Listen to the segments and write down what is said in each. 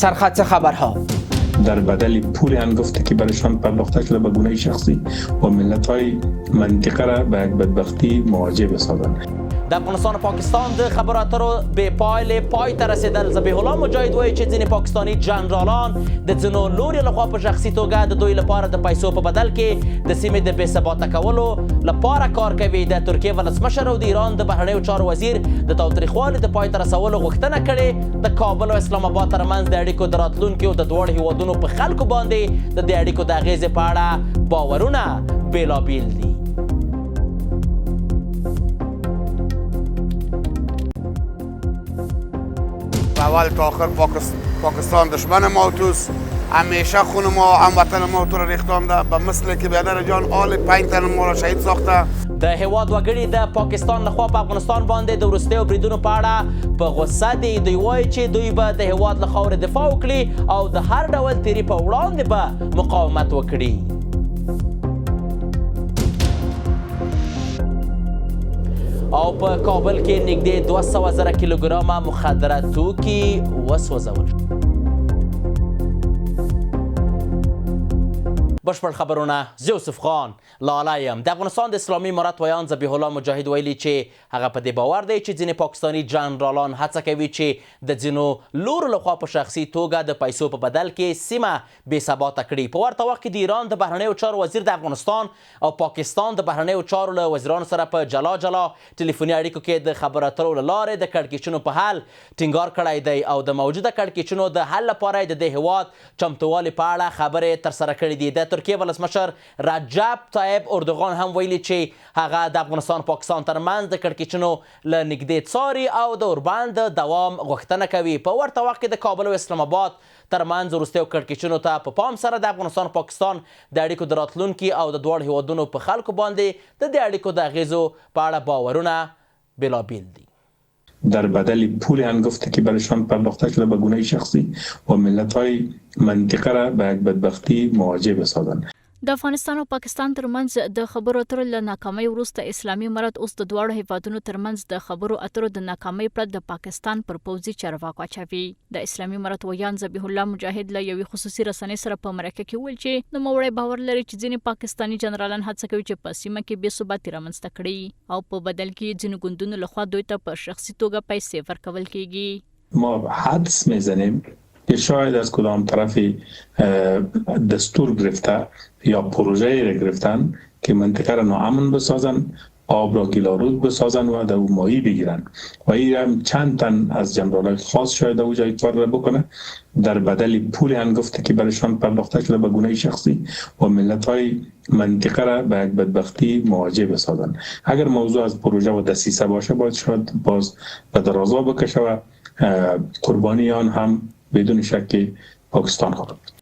سرخط خبرها در بدل پول هنگفته که برایشان پرداخته شده به گونه شخصی و ملت‌های منطقه را به یک بدبختی مواجه بسازند. د افغانستان و پاکستان د خبرو اترو به پای ته رسیدل. ذبیح الله مجاهد وایي چې ځینې پاکستاني جنرالان د ځینو لوري لخوا په شخصي توګه د دوی لپاره د پیسو په بدل کې د سیمې د بې ثباته کولو لپاره کار کوي. د ترکیې ولسمشر او د ایران د بهرنیو چارو وزیر د تاوتریخوالي د پای ته رسولو غوښتنه کړې. د کابل او اسلام آباد ترمنځ د اړیکو د راتلونکي د دواړو هیوادونو په خلکو باندې د دې اړیکو د اغیزې په اړه باورونه بېلابېل دي. اول تا آخر پاکستان دشمن ما توست. همیشه خون ما هموطن ما تو رو ریختانده به مثل که بیادر جان آل 5 تن ما را شهید ساخته. د هیواد وګړي د پاکستان لخوا په افغانستان باندې د وروستیو بریدونو په اړه په غوسه دي. دوی وایي چې دوی به د هیواد له خاورې دفاع وکړي او د هر ډول تیري په وړاندې به مقاومت وکړي. او په کابل کې نږدې 200,000 کیلوګرامه مخدره توکي وسوځول. بشپړ خبرونه زه یوسف خان لاله یم. د افغانستان د اسلامي امارت ویان ذبیح الله مجاهد ویلي چې هغه په دې باور دی چې ځینې پاکستاني جنرالان هڅه کوي چې د ځینو لورو لخوا په شخصي توګه د پیسو په بدل کې سیمه بې ثباته کړي. په ورته وخت کې د ایران د بهرنیو چارو وزیر د افغانستان او پاکستان د بهرنیو چارو له وزیرانو سره په جلا جلا ټلیفوني اړیکو کې د خبرو اترو له لارې د کړکېچونو په حل ټینګار کړی دی او د موجوده کړکېچونو د حل لپاره د دې هیواد چمتووالي په اړه خبرې ترسره کړې دي. د ترکیې ولسمشر رجب طیب اردوغان هم ویلي چې هغه د افغانستان پاکستان ترمنځ د کړکېچونو له نږدې څاري او د اوربند د دوام غوښتنه کوي. په ورته وخت کې د کابل او اسلام آباد ترمنځ وروستیو کړکېچونو ته په پام سره د افغانستان او پاکستان د اړیکو د راتلونکي او د دواړو هیوادونو په خلکو باندې د دې اړیکو د اغیزو په اړه باورونه بېلابېل دي. در بدل پول هنگفته که برایشان پرداخته شده به گونه شخصی و ملت‌های منطقه را به یک بدبختی مواجه بسازند. د افغانستان او پاکستان ترمنځ د خبرو اترو له ناکامۍ وروسته اسلامي امارت اوس د دواړو هیوادونو ترمنځ د خبرو اترو د ناکامۍ پرته د پاکستان پر پوځي چارواکو اچوي. د اسلامي امارت ویان ذبیح الله مجاهد له یوې خصوصي رسنۍ سره په مرکه کې ویل چې نوموړی باور لري چې ځینې پاکستاني جنرالان هڅه کوي چې په سیمه کې بې ثباتي رامنځته کړي او په بدل کې ځینو ګوندونو لخوا دوی ته په شخصي توګه پیسې ورکول کیږي. ما حدس میزنیم که شاید از کدام طرف دستور گرفته یا پروژه را گرفتن که منطقه را ناامن بسازن، آب را گلارود بسازن و در ماهی بگیرن و این هم چند تن از جنرالای خاص شاید او جای کار را بکنه در بدل پول هنگفته که برایشان پرداخته شده به گونه شخصی و ملت‌های منطقه را به یک بدبختی مواجه بسازن. اگر موضوع از پروژه و دسیسه باشه باید شاید باز به درازا بکشه و قربانی آن هم بدون شک پاکستان خواهد.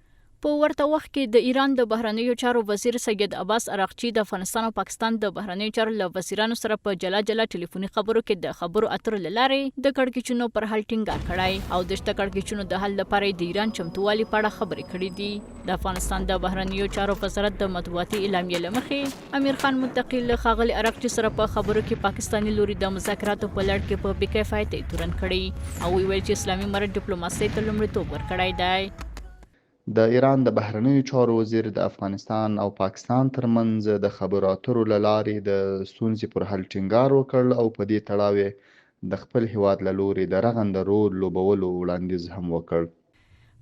په ورته وخت کې د ایران د بهرنیو چارو وزیر سید عباس اراغچی د افغانستان او پاکستان د بهرنیو چارو له وزیرانو سره په جلا جلا ټلیفوني خبرو کې د خبرو اترو له لارې د کړکېچونو پر حل ټینګار کړی او د شته کړکېچونو د حل لپاره د ایران چمتووالي په اړه خبرې کړې دي. د افغانستان د بهرنیو چارو وزارت د مطبوعاتي اعلامیې له مخې امیر خان متقی له ښاغلي اراغچي سره په خبرو کې پاکستاني لوري د مذاکراتو په لړ کې په بې کیفیته تورن کړی او ویل چې اسلامي امارت ډیپلوماسۍ ته لومړیتوب ورکړی دی. د ایران د بهرنیو چارو وزیر د افغانستان او پاکستان ترمنځ د خبرو اترو له لارې د ستونزې پر حل ټینګار وکړ او په دې تړاو د خپل هیواد له لورې د رغنده رول لوبولو وړاندیز هم وکړ.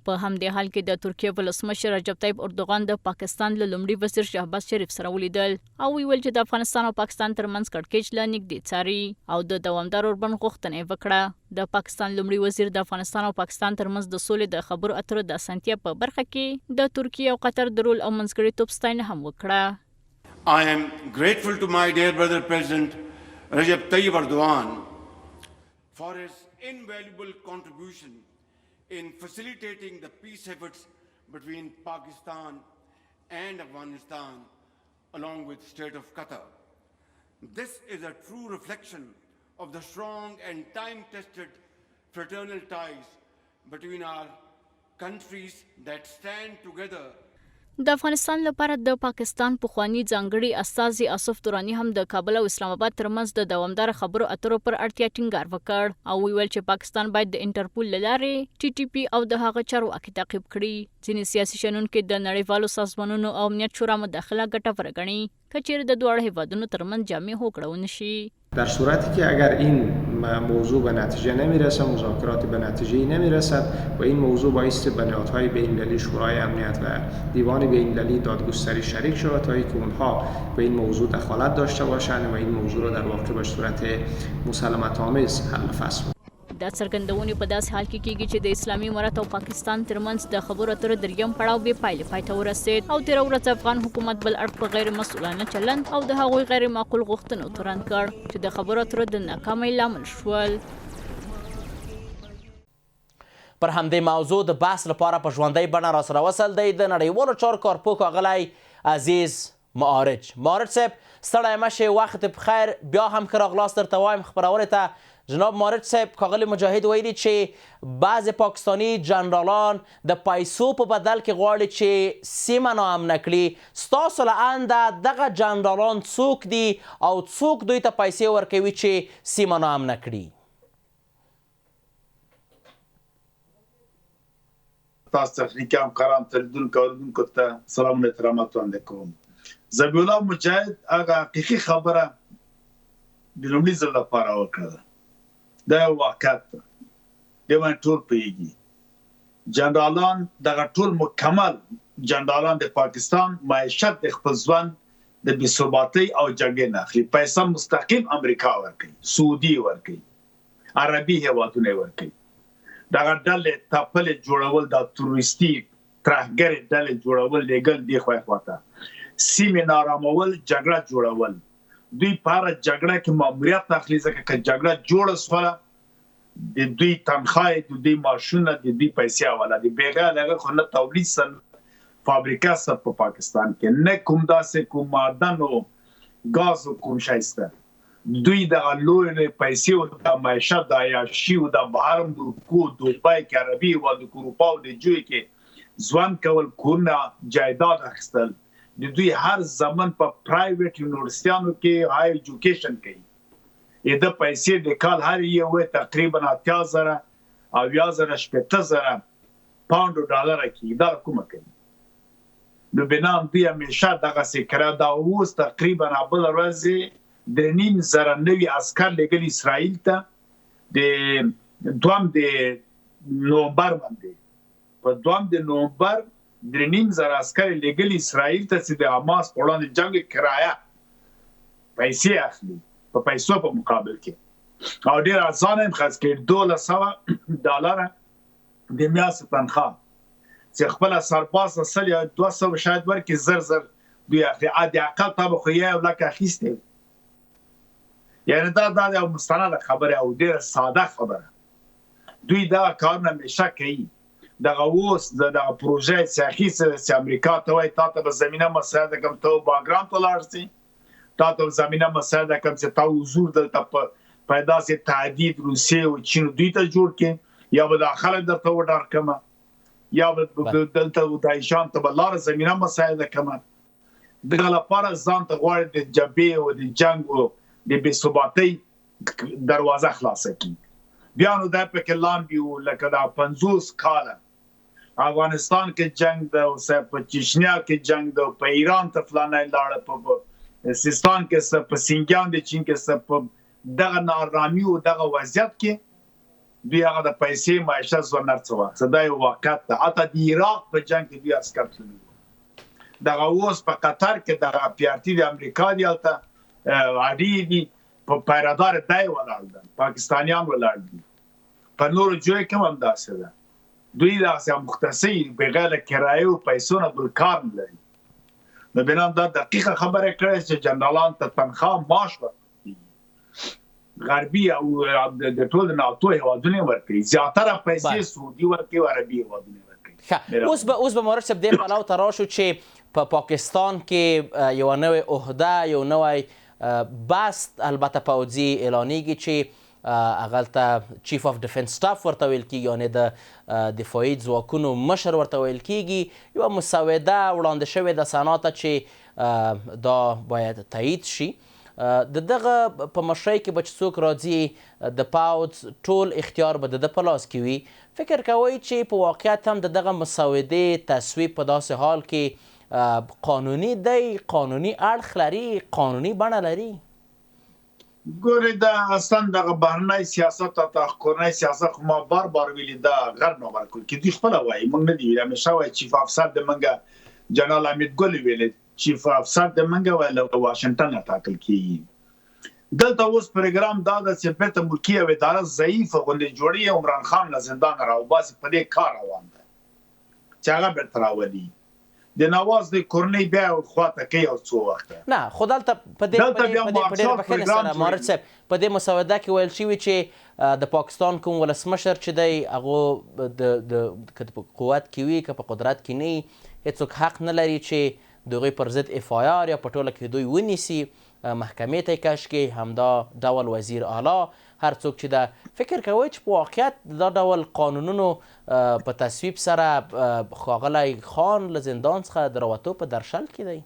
په همدې حال کې د ترکیې ولسمشر رجب طیب اردوغان د پاکستان له لومړي وزیر شهباز شریف سره ولیدل او ویل چې د افغانستان او پاکستان ترمنځ کړکېچ له نږدې څاري او د دوامدار اوربند غوښتنه یې وکړه. د پاکستان لومړي وزیر د افغانستان او پاکستان ترمنځ د سولې د خبرو اترو د اسانتیا په برخه کې د ترکیې او قطر د رول او منځګړیتوب ستاینه هم وکړه. I am grateful to my dear brother President Recep Tayyip Erdogan for his invaluable contribution in facilitating the peace efforts between Pakistan and Afghanistan along with State of Qatar. This is a true reflection of the strong and time-tested fraternal ties between our countries that stand together. د افغانستان لپاره د پاکستان پخوانی ځانګړي استازي آصف دراني هم د کابل او اسلام آباد ترمنځ د دوامدار خبرو اترو پر اړتیا ټینګار وکړ او ویل چې پاکستان باید د انټرپول له لارې TTP او د هغه چارواکي تعقیب کړي. ځینې سیاسي شنونکي د نړیوالو سازمانونو او امنیت شورا مداخله ګټوره ګڼي که چیرې د دواړو هیوادونو ترمنځ جامع هوکړه ونه شي. در صورتی که اگر این موضوع به نتیجه نمیرسه، مذاکرات به نتیجه نمیرسد و این موضوع بایستی به نهادهای بین‌المللی شورای امنیت و دیوان بین‌المللی دادگستری شریک شود تا اینکه اونها به این موضوع دخالت داشته باشند و این موضوع را در واقع به صورت مسالمت آمیز حل فصل. دا څرګندونې په داسې حال کې کیږي چې د اسلامي امارت او پاکستان ترمنځ د خبرو اترو دریم پړاو بې پایلې پای ته ورسېد او تېره ورځ افغان حکومت بل اړخ په غیر مسؤلانه چلند او د هغوی غیر معقول غوښتنو تورن کړ چې د خبرو اترو د ناکامۍ لامل شول. پر همدې موضوع د بحث لپاره په ژوندۍ بڼه راسره وصل دی د نړیوالو چارو کارپوه ښاغلی عزیز معارج. معارج صاحب ستړی مه شئ، وخت بخیر. بیا هم ښه راغلاست درته وایم خپرونې ته. جناب معارج صاحب، ښاغلی مجاهد ویلي چې بعضې پاکستاني جنرالان د پیسو په بدل کې غواړي چې سیمه ناامنه کړي. ستاسو له انده دغه جنرالان څوک دي او څوک دوی ته پیسې ورکوي چې سیمه ناامنه کړي؟ تاسو تخنیکي همکاران تلیدونکو اورېدونکو ته سلامونه احترامات وړاندې کوم. ذبیح الله مجاهد هغه حقیقي خبره د لومړي ځل لپاره وکړه. دا یو واقعیت ده، دې باندې ټول پوهېږي. جنرالان دغه ټول مکمل جنرالان د پاکستان معیشت د خپل ژوند د بېثباتۍ او جګړې نه اخلي. پیسه مستقیم امریکا ورکوي، سعودي ورکوي، عربي هېوادونه یې ورکوي. دغه ډلې تپلې جوړول، د تروریستي ترهګرې ډلې جوړول، لیږل دې خواته سیمې نارامول، جګړه جوړول. دوی په هره جګړه کې ماموریت اخلي، ځکه که جګړه جوړه سوله د دوی تنخواه، د دوی معاشونه، د دوی پیسې حواله دي. بېغیر له هغه خو نه تولید سن فابریکه سته په پاکستان کې، نه کوم داسې کوم معدن او ګاز او کوم شی شته. دوی دغه لویې پیسې او د معیشت د عیاشي او د بهر ملکو دوبای کې، عربي هېوادو کې، اروپا او د جوی کې ژوند کول، کورونه جایداد اخیستل. د دوی هر زمن په پرایویټ یونیورسټیانو کې های ایجوکیشن کوي. د پیسې د کال هر یو تقریبا 80,000 او 80,000 پاوند ډالر کېږي. دا کومه کوي؟ نو بنام دوی همیشه دغسې کړه. دا اوس تقریبا بله ورځ 3,500 نوي عسکر لېږلي اسرائیل ته د 2 نومبر باندې. په 2 نومبر 3,500 عسکر لېږلي اسرائیل ته چې د حماس په وړاندې جنګ کرایه پیسې اخلي، په پیسو په مقابل کې، او ډېر ارزانه یې خرڅ کړي. $1200 د میاشتې تنخواه چې خپله سرباز 100 یا 200 شاید ورکړي، زر دوی اخلي. حد اقل تا به خو یو لک اخیستی. یعنې دا یو مستنده خبره او ډېره ساده خبره. دوی دغه کارونه همیشه کوي. دغه اوس دغه پروژه سیاحي چې امریکا ته وایي تا ته به زمینه مساعده کوم، ته باګراند ته لاړ شې، تا ته زمینه مساعده کوم چې تا حضور دلته په داسې تهدید روسیې او چین دوی ته جوړ کړي، یا به دا خلک درته وډار کړم، یا به دلته داعشان ته به لاره زمینه مساعده کوم. دغه لپاره ځان ته غواړي د جبهې او د جنګ او د بېثباتۍ دروازه خلاصه کړي. بیا نو دا پکې لاندې وو لکه دا 50 کاله افغانستان کې جنگ ده، په چشنیا کې جنگ ده، په ایران ته فلانی لاړه، په سیستان کې، په سینګیان د چین کې، په دغه نارامي او دغه وضعیت کې دوی هغه د پیسې معیشت ژوند هر څه واخیسته. دا یو واقعیت ده. حتی د عراق په جنګ کې دوی عسکر تللي. دغه اوس په قطر کې دغه پیارتي د امریکا دی، هلته اډې دي، په پیرادار دی ولاړ ده، پاکستانیان ولاړ دي. په نورو ځایو کې هم همداسې ده. دوی داسې مختصي بغیر له کرایې او پیسو نه بل کار نه لري. نو بنام دا دقیقه خبره کړې چې جنرالان ته تنخواه معاش ورکوي. غربي او د ټول ناتو هېوادونه ورکوي. زیاتره پیسې سعودي ورکوي او عربي هېوادونه ورکوي. اوس به معارج صاحب دې پلو ته راشو چې په پاکستان کې یوه نوې عهده، یو نوی بست البته پوځي اعلانیږي چې هغلته چیف آف ډیفنس سټاف ورته ویل کیږي، یعنې د دفاعي ځواکونو مشر ورته ویل کیږي. یوه مسوده وړاندې شوې ده سنا ته چې دا باید تایید شي. د دغه په مشرۍ کې به چې څوک راځي د پوځ ټول اختیار به د ده په لاس کې وي. فکر کوئ چې په واقعیت هم د دغه مسودې تصویب په داسې حال کې قانوني دی، قانوني اړخ لري، قانوني بڼه لري؟ ګورې دا اصلا دغه بهرنی سیاست او کورنی سیاست خو ما بار بار ویلي دا غیر نامعقول کې دوی خپله وایي، موږ نه دي ویلي. همیشه وایي چیف افسر د منګه جنرال حمید ګل ویلي چیف افسر د منګه وایي له واشنګټن نه ټاکل کېږي. دلته اوس پروګرام دا ده چې بیرته ملکي او اداره ضعیفه غوندې جوړي، عمران خان له زندان راوباسي. په دې کار روان ده چې هغه بیرته راولي. د نواز د کورنۍ بیا خواته کوي او څو وخت نه خو دلته په ډېره بخښنې سره مارد صاحب په دې مسوده کې ویل شوي چې د پاکستان کوم ولسمشر چې دی هغه که په قوت کې وي که په قدرت کې نه وي هېڅوک حق نه لري چې د هغوی پر ضد اف آی آر یا په ټوله کې دوی ونیسي، محکمې ته یې کش کړي. همدا ډول وزیر اعلی هر څوک چې ده. فکر کوئ چې په واقعیت دا ډول قانونونو په تصویب سره ښاغلی خان له زندان څخه د راوتو په درشل کې دی؟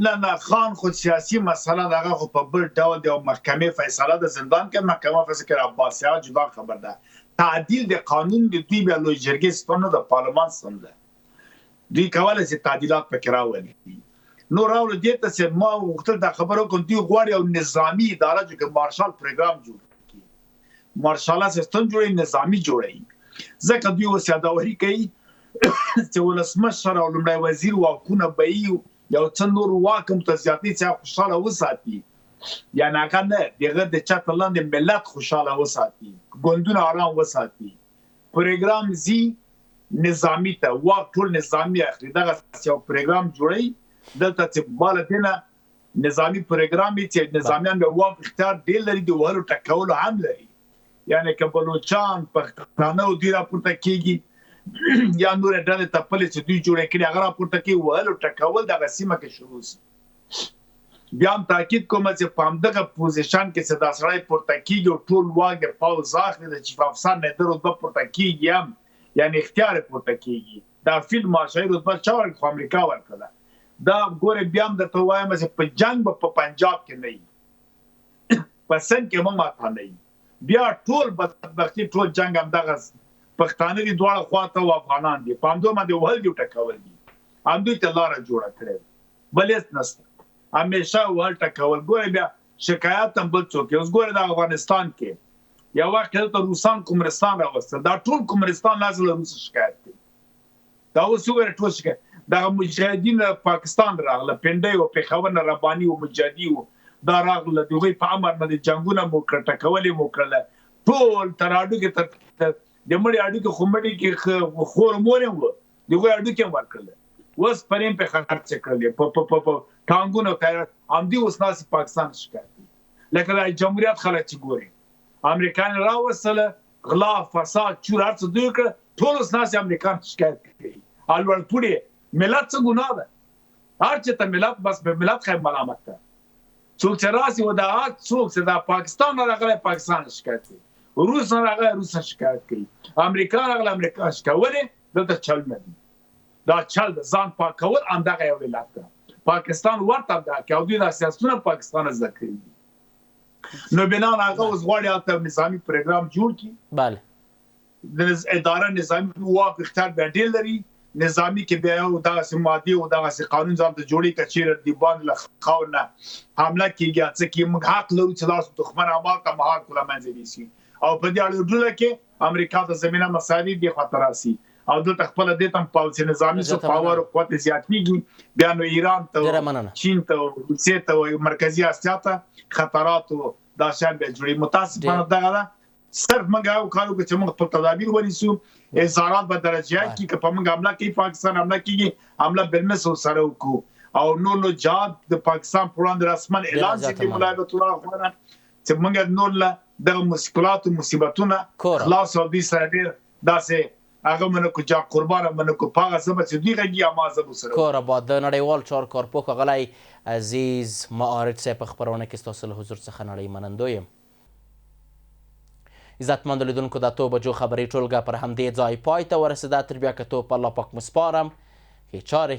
نه خان خو سیاسي مسله دغه خو په بل ډول دی او محکمې فیصله د زندان کې محکمه فیصله کوي. عباسي جدا خبر ده. تعدیل د قانون د دوی بیا لوی جرګې ستونه د پارلمان ستون ده. دوی کولی شي تعدیلات پکې راولي. نو راوړو دې ته چې ما وغوښتل دا خبره وکړم دوی غواړي یو نظامي اداره چې مارشال پروګرام جوړ کړي، مارشاله سیستم جوړوي، نظامي جوړوي. ځکه دوی اوس یادوري کوي چې ولسمشر او لومړی وزیر واکونه به یو څه نور واک هم ته زیاتوي چې خوشحاله وساتي. یعنې هغه نه دغه د چت لاندې ملت خوشحاله وساتي، ګوندونه آرام وساتي. پروګرام زی نظامي ته واک ټول نظامي اخلي. دغه یو پروګرام جوړوي دلته چې بالا دینه نظامی پروګرام چې نظامیان به واک اختیار ډېر لري، د وهلو ټکولو هم لري. یعنې که بلوچان پښتانه او دوی راپورته کېږي یا نورې ډلې تپلې چې دوی جوړې کړي هغه راپورته کوي، وهلو ټکول دغه سیمه کې شروع شي. بیا هم تاکید کوم چې په همدغه پوزیشن کې چې دا سړی پورته کېږي او ټول واک د پوځ اخلي، د چیف افسر نه د رتبه پورته کېږي هم یعنې اختیار پورته کېږي. دا فیلډ مارشال رتبه چا ورکړه؟ خو امریکا ورکړه. دا ګوره بیا هم درته وایم چې په جنګ به په پنجاب کې نه وي، په سند کې هم ماته نه وي. بیا ټول بدبختي ټول جنګ همدغه پښتانه دي دواړه خواته او افغانان دي، په همدو باندې وهل دي او ټکول دي. همدوی ته لاره جوړه کړې، بل هېڅ نشته، همیشه وهل ټکول. ګوره بیا شکایت هم بل څوک. اوس ګوره د افغانستان کې یو وخت دلته روسان کومرستان راوستل، دا ټول کومرستان لازم له روسه شکایت کوي. دا اوس وګوره ټول شکایت دغه مجاهدین پاکستان راغله، پنډۍ او پېښور نه رباني او مجاهدي و دا راغله، د هغوی په امر باندې جنګونه مو کړل، ټکول یې مو کړله. ټول تر هډوکې د مړي هډوکې خو مړي کې خور مور یې وه، د هغوی هډوکې یې ورکړله. اوس پرې هم پې خرڅې کړلې په ټانګونو تیار. همدې اوس ناسې پاکستان شکایت کوي. لکه د جمهوریت خلک چې ګوري امریکایان راوستله، غلا فساد چور هر څه دوی کړه، ټول اوس ناسې امریکایان شکایت کوي. الوړ پوړې ملت څه ګناه ده؟ هر چې ته ملت بس به ملت خیر ملامت ده. څوک چې راسي و دا څوک چې دا پاکستان نه راغلی پاکستان شکایت کوي، روس نه راغلی روس شکایت کوي، امریکا راغلی امریکا شکایت. ولې دلته چل نه دي؟ دا چل د ځان پاکول همدغه یو علت ده. پاکستان ورته ده که او دوی دا سیاستونه پاکستان زده کړي دي. نو بنا هغه اوس غواړي هلته نظامي پروګرام جوړ کړي. بله د اداره نظامي واک اختیار بیا ډېر لري. نظامی کې بیا یو دغسې مادي او دغسې قانون ځان ته جوړي که چېرې د باندې له خاور نه حمله کېږي څه کېږي، موږ حق لرو چې داسې دښمن عمل ته مهار کړو له منځه یوسي. او په دې اړه کې امریکا ته زمینه مساعدې دې خواته راسي او دلته خپله دې ته هم پالیسي نظامي پاور او قوت زیاتېږي. بیا نو ایران ته، چین ته، روسیې ته، مرکزي اسیا ته خطراتو دا شیان بیا جوړوي. متاسفانه دغه ده صرف موږ هغه کار وکړو چې موږ خپل تدابیر ونیسو. اظهارات به درجات کې که په موږ حمله کوي پاکستان حمله کېږي، حمله بالمثل سره وکړو او نور نو جهاد د پاکستان پر وړاندې رسمن اعلان شي د ملایبت الله غوره چې موږ نور له دغه مشکلاتو مصیبتونه خلاص او دوی سره ډېر داسې هغه منو کو جا قربانه منو کو پاغه سبا چې دوی غږی اما زبو سره کور آباد. د نړیوال چار کارپوه ښاغلی عزیز معارض صاحب په خپرونه کې ستاسو له حضور څخه نړۍ منندوی یم. عزتمندو لیدونکو د 8 بجو خبري ټولګه پر همدې ځای پای ته ورسېده. تر بیا کتو په الله پاک مو سپارم. ښې چارې